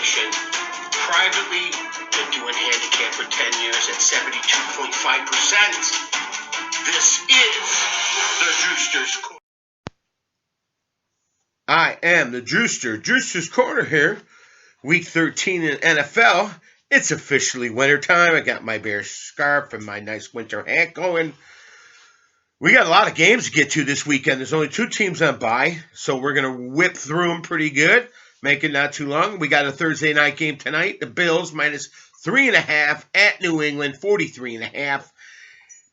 information. Privately, been doing handicap for 10 years at 72.5%. This is the Drewster's Corner. I am the Drewster. Drewster's Corner here. Week 13 in NFL. It's officially wintertime. I got my bear scarf and my nice winter hat going. We got a lot of games to get to this weekend. There's only 2 teams on bye, so we're going to whip through them pretty good. Make it not too long. We got a Thursday night game tonight. The Bills minus 3.5 at New England, 43.5.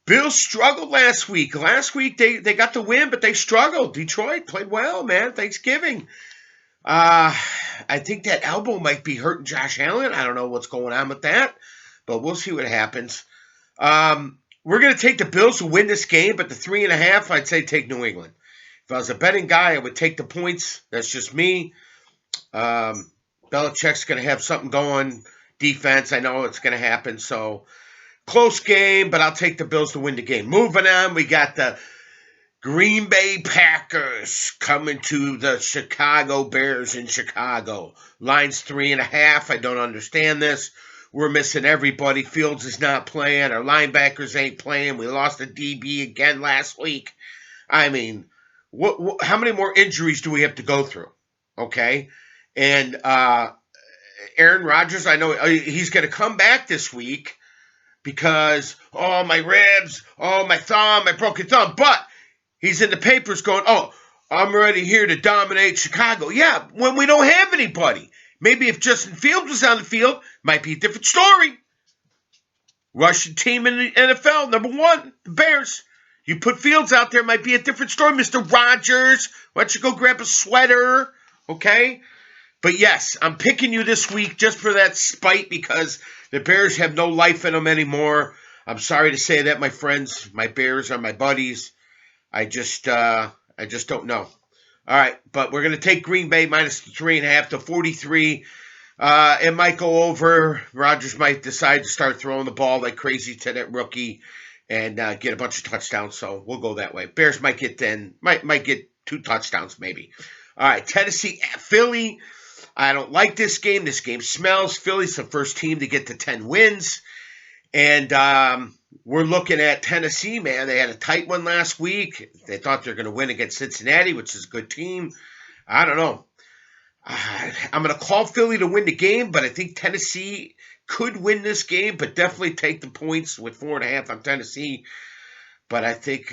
Bills struggled last week. Last week they got the win, but they struggled. Detroit played well, man. Thanksgiving. I think that elbow might be hurting Josh Allen. I don't know what's going on with that, but we'll see what happens. We're going to take the Bills to win this game, but the 3.5, I'd say take New England. If I was a betting guy, I would take the points. That's just me. Belichick's going to have something going. Defense, I know it's going to happen. So, close game, but I'll take the Bills to win the game. Moving on, we got the Green Bay Packers coming to the Chicago Bears in Chicago. Line's 3.5. I don't understand this. We're missing everybody. Fields is not playing. Our linebackers ain't playing. We lost a DB again last week. I mean, how many more injuries do we have to go through? Okay? And Aaron Rodgers, I know he's going to come back this week because, oh, my ribs, oh, my thumb, my broken thumb. But he's in the papers going, oh, I'm ready here to dominate Chicago. Yeah, when we don't have anybody. Maybe if Justin Fields was on the field, might be a different story. Russian team in the NFL, number 1, the Bears. You put Fields out there, might be a different story, Mr. Rodgers. Why don't you go grab a sweater, okay? But yes, I'm picking you this week just for that spite because the Bears have no life in them anymore. I'm sorry to say that, my friends. My Bears are my buddies. I just don't know. All right, but we're going to take Green Bay minus 3.5 to 43. It might go over. Rodgers might decide to start throwing the ball like crazy to that rookie and get a bunch of touchdowns. So we'll go that way. Bears might get 2 touchdowns maybe. All right, Tennessee at Philly. I don't like this game. This game smells. Philly's the first team to get to 10 wins. And we're looking at Tennessee, man. They had a tight one last week. They thought they were going to win against Cincinnati, which is a good team. I don't know. I'm going to call Philly to win the game, but I think Tennessee could win this game, but definitely take the points with 4.5 on Tennessee. But I think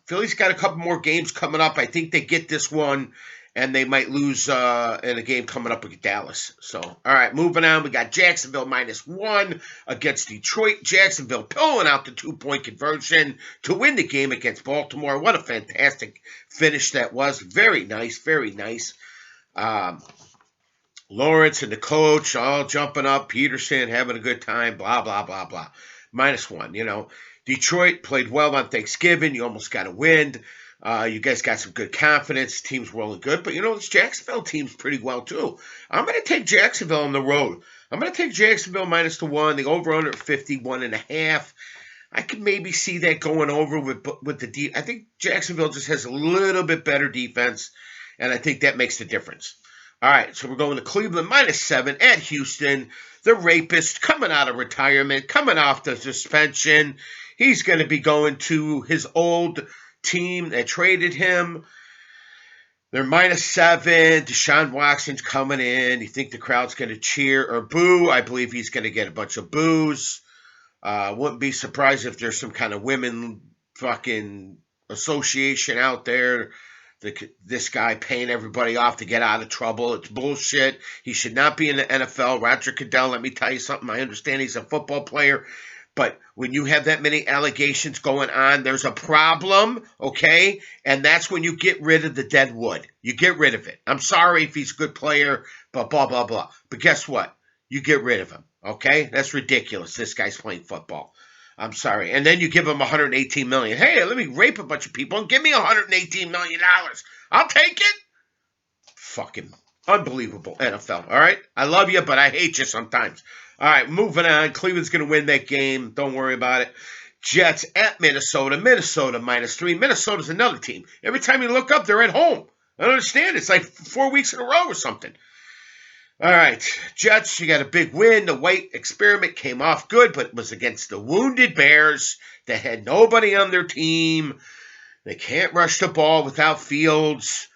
Philly's got a couple more games coming up. I think they get this one, and they might lose in a game coming up with Dallas. So, all right, moving on. We got Jacksonville minus 1 against Detroit. Jacksonville pulling out the 2-point conversion to win the game against Baltimore. What a fantastic finish that was. Very nice, very nice. Lawrence and the coach all jumping up. Peterson having a good time. Blah, blah, blah, blah. Minus 1, you know. Detroit played well on Thanksgiving. You almost got a win. You guys got some good confidence. Team's rolling good. But, you know, this Jacksonville team's pretty well, too. I'm going to take Jacksonville on the road. I'm going to take Jacksonville minus the 1. The over-under 51.5. I could maybe see that going over with the I think Jacksonville just has a little bit better defense, and I think that makes the difference. All right, so we're going to Cleveland minus 7 at Houston. The rapist coming out of retirement, coming off the suspension. He's going to be going to his old team that traded him. They're minus 7. Deshaun Watson's coming in. You think the crowd's going to cheer or boo? I believe he's going to get a bunch of boos. Wouldn't be surprised if there's some kind of women fucking association out there. This guy paying everybody off to get out of trouble. It's bullshit. He should not be in the NFL. Roger Goodell, let me tell you something. I understand he's a football player. But when you have that many allegations going on, there's a problem, okay? And that's when you get rid of the dead wood. You get rid of it. I'm sorry if he's a good player, but blah, blah, blah. But guess what? You get rid of him, okay? That's ridiculous. This guy's playing football. I'm sorry. And then you give him $118 million. Hey, let me rape a bunch of people and give me $118 million. I'll take it. Fucking unbelievable, NFL, all right? I love you, but I hate you sometimes. All right, moving on. Cleveland's going to win that game. Don't worry about it. Jets at Minnesota. Minnesota minus 3. Minnesota's another team. Every time you look up, they're at home. I don't understand. It's like 4 weeks in a row or something. All right, Jets, you got a big win. The White experiment came off good, but it was against the wounded Bears that had nobody on their team. They can't rush the ball without Fields.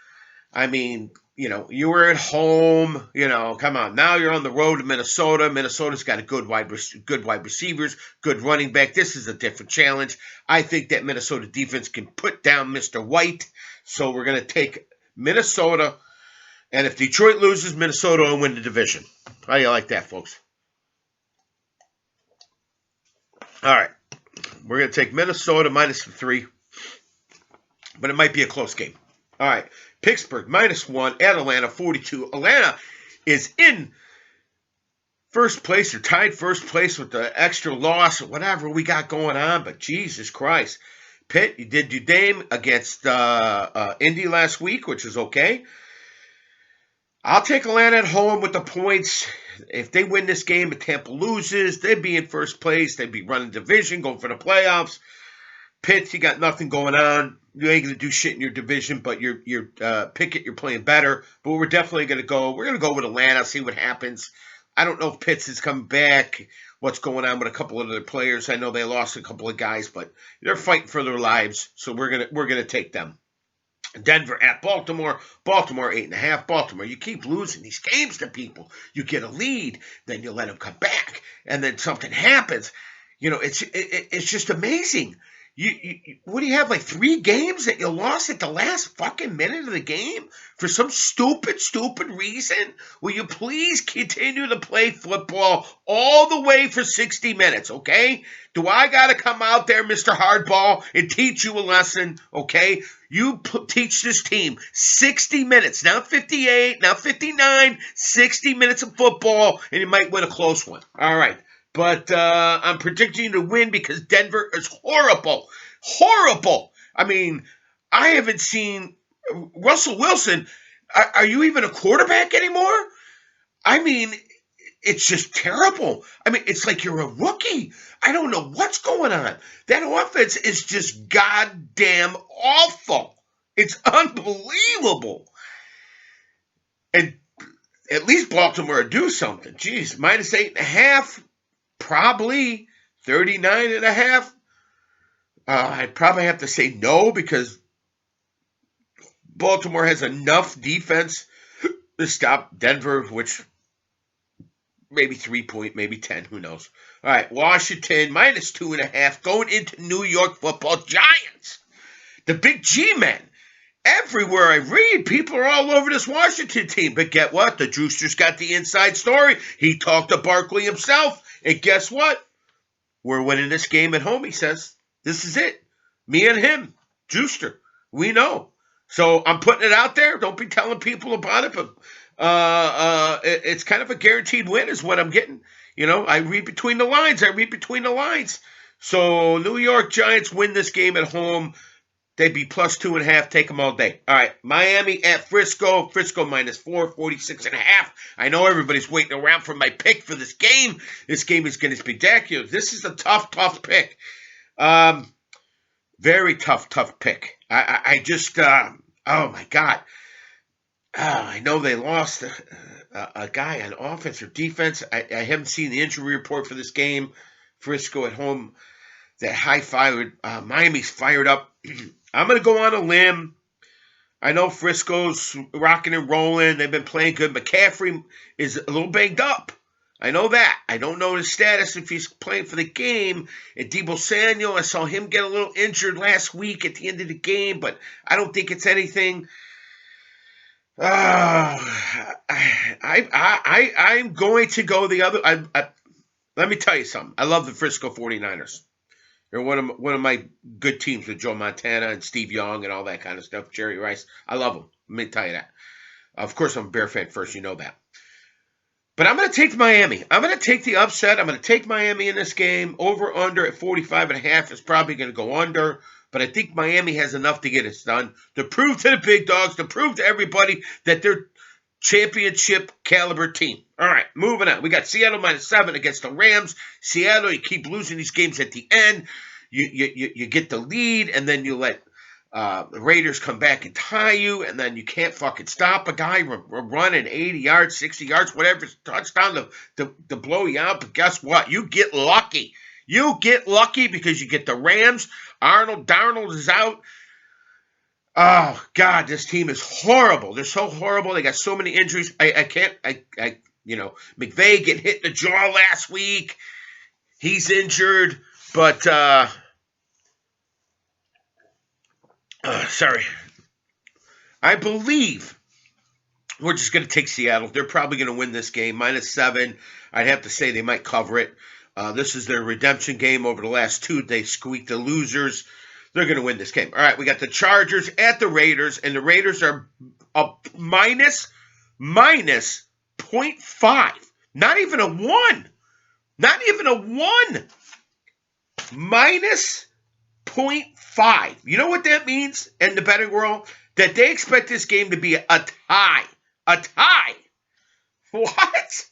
I mean, you were at home. Come on. Now you're on the road to Minnesota. Minnesota's got a good wide receivers, good running back. This is a different challenge. I think that Minnesota defense can put down Mr. White. So we're going to take Minnesota. And if Detroit loses, Minnesota will win the division. How do you like that, folks? All right. We're going to take Minnesota minus the 3, but it might be a close game. All right. Pittsburgh minus 1 at Atlanta 42. Atlanta is in first place or tied first place with the extra loss or whatever we got going on, but Jesus Christ. Pitt, you did your game against Indy last week, which is okay. I'll take Atlanta at home with the points. If they win this game and Tampa loses, they'd be in first place. They'd be running division, going for the playoffs. Pitt, you got nothing going on. You ain't going to do shit in your division, but you're Pickett, you're playing better. But we're definitely going to go. We're going to go with Atlanta, see what happens. I don't know if Pitts is coming back, what's going on with a couple of other players. I know they lost a couple of guys, but they're fighting for their lives, so we're gonna take them. Denver at Baltimore. Baltimore 8.5. Baltimore. You keep losing these games to people. You get a lead, then you let them come back, and then something happens. It's just amazing. What do you have, like 3 games that you lost at the last fucking minute of the game for some stupid reason? Will you please continue to play football all the way for 60 minutes, okay? Do I got to come out there, Mr. Hardball, and teach you a lesson, okay? You teach this team 60 minutes, not 58, not 59, 60 minutes of football, and you might win a close one. All right. But I'm predicting you to win because Denver is horrible. Horrible. I mean, I haven't seen Russell Wilson. Are you even a quarterback anymore? I mean, it's just terrible. I mean, it's like you're a rookie. I don't know what's going on. That offense is just goddamn awful. It's unbelievable. And at least Baltimore will do something. Jeez, minus 8.5. Probably 39.5. I'd probably have to say no because Baltimore has enough defense to stop Denver, which maybe 3-point, maybe 10, who knows. All right, Washington minus 2.5 going into New York Football Giants. The big G-men. Everywhere I read, people are all over this Washington team. But get what? The Drewster's got the inside story. He talked to Barkley himself. And guess what? We're winning this game at home, he says. This is it. Me and him, Drewster. We know. So I'm putting it out there. Don't be telling people about it, but it's kind of a guaranteed win is what I'm getting. I read between the lines. So New York Giants win this game at home. They'd be plus 2.5. Take them all day. All right. Miami at Frisco. Frisco minus 4, 46.5. I know everybody's waiting around for my pick for this game. This game is going to be spectacular. This is a tough pick. Very tough pick. I just, oh my God. I know they lost a guy on offense or defense. I haven't seen the injury report for this game. Frisco at home. That high-fired, Miami's fired up. I'm going to go on a limb. I know Frisco's rocking and rolling. They've been playing good. McCaffrey is a little banged up. I know that. I don't know his status if he's playing for the game. And Deebo Samuel, I saw him get a little injured last week at the end of the game, but I don't think it's anything. I'm going to go the other. Let me tell you something. I love the Frisco 49ers. They're one of my good teams with Joe Montana and Steve Young and all that kind of stuff. Jerry Rice. I love them. Let me tell you that. Of course, I'm a Bear fan first. You know that. But I'm going to take Miami. I'm going to take the upset. I'm going to take Miami in this game. Over under at 45.5 is probably going to go under. But I think Miami has enough to get it done. To prove to the big dogs, to prove to everybody that they're championship caliber team. All right, moving on. We got Seattle minus 7 against the Rams. Seattle, you keep losing these games at the end. You get the lead, and then you let The Raiders come back and tie you, and then you can't fucking stop a guy running 80 yards, 60 yards, whatever, touchdown to blow you out. But guess what? You get lucky. You get lucky because you get the Rams. Darnold is out. Oh, God, this team is horrible. They're so horrible. They got so many injuries. McVay getting hit in the jaw last week. He's injured, but, sorry. I believe we're just going to take Seattle. They're probably going to win this game. -7. I'd have to say they might cover it. This is their redemption game over the last two. They squeaked the losers. They're going to win this game. All right, we got the Chargers at the Raiders, and the Raiders are minus 0.5. Not even a 1. Not even a 1. Minus 0.5. You know what that means in the betting world? That they expect this game to be a tie. A tie. What?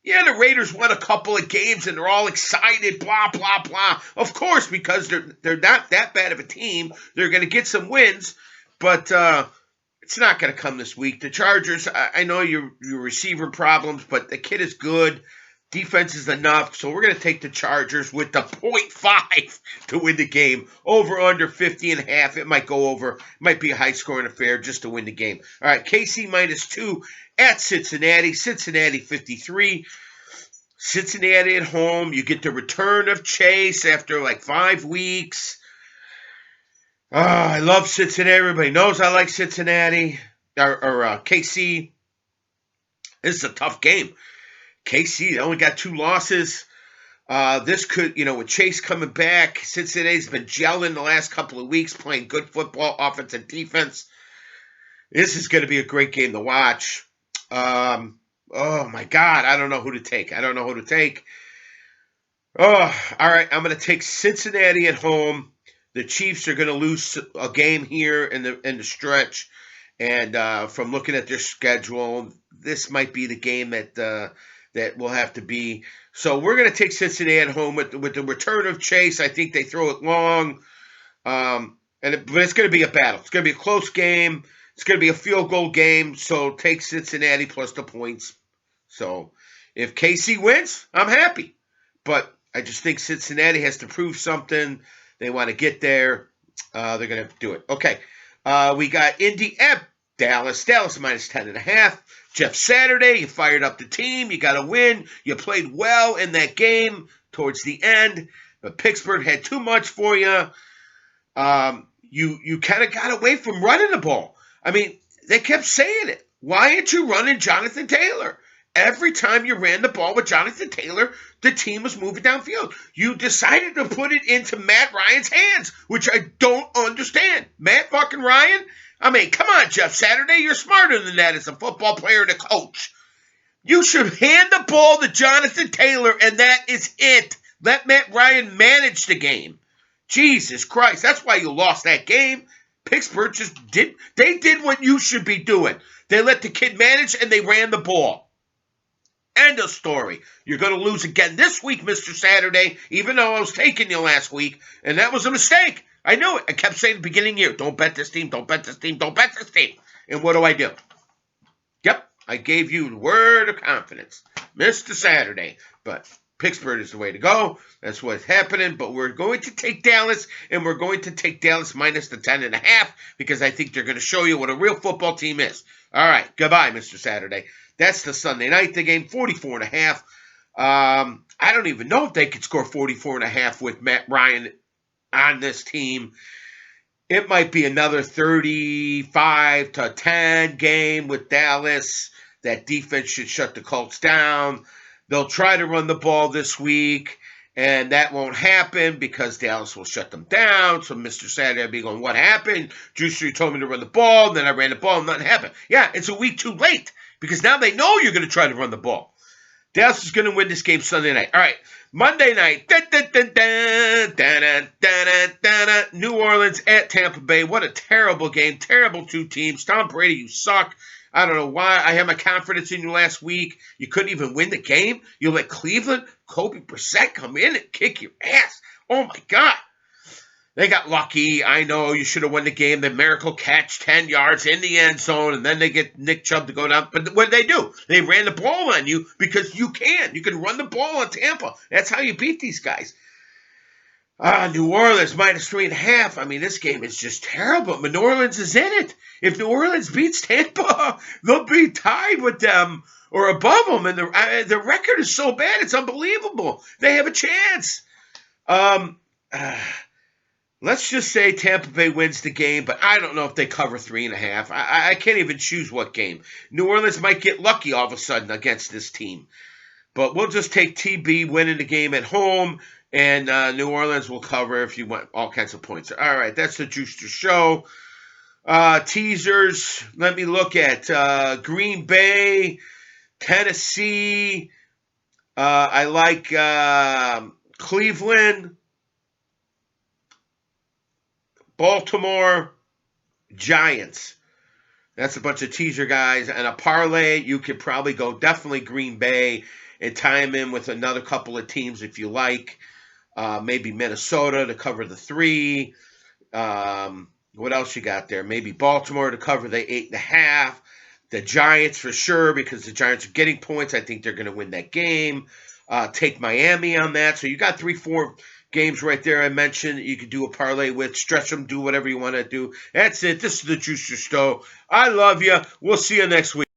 Yeah, the Raiders won a couple of games and they're all excited, blah, blah, blah. Of course, because they're not that bad of a team. They're going to get some wins, but it's not going to come this week. The Chargers, I know your receiver problems, but the kid is good. Defense is enough, so we're going to take the Chargers with the 0.5 to win the game. Over, under 50.5. It might go over. It might be a high-scoring affair just to win the game. All right, KC -2 at Cincinnati. Cincinnati 53. Cincinnati at home. You get the return of Chase after like 5 weeks. Oh, I love Cincinnati. Everybody knows I like Cincinnati. Or KC. This is a tough game. KC only got 2 losses. This could, with Chase coming back, Cincinnati's been gelling the last couple of weeks, playing good football, offense and defense. This is going to be a great game to watch. Oh, my God. I don't know who to take. Oh, all right. I'm going to take Cincinnati at home. The Chiefs are going to lose a game here in the stretch. And from looking at their schedule, this might be the game that will have to be. So we're going to take Cincinnati at home with the return of Chase. I think they throw it long. But it's going to be a battle. It's going to be a close game. It's going to be a field goal game. So take Cincinnati plus the points. So if KC wins, I'm happy. But I just think Cincinnati has to prove something. They want to get there. They're going to have to do it. Okay. We got Indy at Dallas. Dallas -10.5. Jeff Saturday, you fired up the team. You got to win. You played well in that game towards the end. But Pittsburgh had too much for you. You kind of got away from running the ball. I mean, they kept saying it. Why aren't you running Jonathan Taylor? Every time you ran the ball with Jonathan Taylor, the team was moving downfield. You decided to put it into Matt Ryan's hands, which I don't understand. Matt fucking Ryan? I mean, come on, Jeff Saturday. You're smarter than that as a football player and a coach. You should hand the ball to Jonathan Taylor, and that is it. Let Matt Ryan manage the game. Jesus Christ. That's why you lost that game. Pittsburgh did what you should be doing. They let the kid manage, and they ran the ball. End of story. You're going to lose again this week, Mr. Saturday, even though I was taking you last week, and that was a mistake. I knew it. I kept saying at the beginning of the year, don't bet this team, don't bet this team, don't bet this team. And what do? Yep, I gave you the word of confidence, Mr. Saturday. But Pittsburgh is the way to go. That's what's happening. But we're going to take Dallas, and we're going to take Dallas minus the 10.5 because I think they're going to show you what a real football team is. All right, goodbye, Mr. Saturday. That's the Sunday night, the game, 44.5. I don't even know if they could score 44.5 with Matt Ryan on this team. It might be another 35-10 game with Dallas. That defense should shut the Colts down. They'll try to run the ball this week, and that won't happen because Dallas will shut them down. So Mr. Saturday will be going, what happened? Juicer told me to run the ball, and then I ran the ball, and nothing happened. Yeah, it's a week too late because now they know you're going to try to run the ball. Dallas is going to win this game Sunday night. All right, Monday night. New Orleans at Tampa Bay. What a terrible game. Terrible two teams. Tom Brady, you suck. I don't know why. I had my confidence in you last week. You couldn't even win the game. You let Cleveland, Kobe Brissett come in and kick your ass. Oh, my God. They got lucky. I know you should have won the game. The miracle catch, 10 yards in the end zone, and then they get Nick Chubb to go down. But what did they do? They ran the ball on you because you can. You can run the ball on Tampa. That's how you beat these guys. New Orleans -3.5. I mean, this game is just terrible. But New Orleans is in it. If New Orleans beats Tampa, they'll be tied with them or above them. And the record is so bad, it's unbelievable. They have a chance. Let's just say Tampa Bay wins the game, but I don't know if they cover 3.5. I can't even choose what game. New Orleans might get lucky all of a sudden against this team. But we'll just take TB winning the game at home, and New Orleans will cover if you want all kinds of points. All right, that's the Juicer Show. Teasers, let me look at Green Bay, Tennessee. I like Cleveland, Baltimore, Giants. That's a bunch of teaser guys. And a parlay, you could probably go definitely Green Bay and tie them in with another couple of teams if you like. Maybe Minnesota to cover the 3. What else you got there? Maybe Baltimore to cover the 8.5. The Giants for sure, because the Giants are getting points. I think they're going to win that game. Take Miami on that. So you got 3-4 games right there I mentioned you could do a parlay with. Stretch them, do whatever you want to do. That's it. This is the Juicer Show. I love you. We'll see you next week.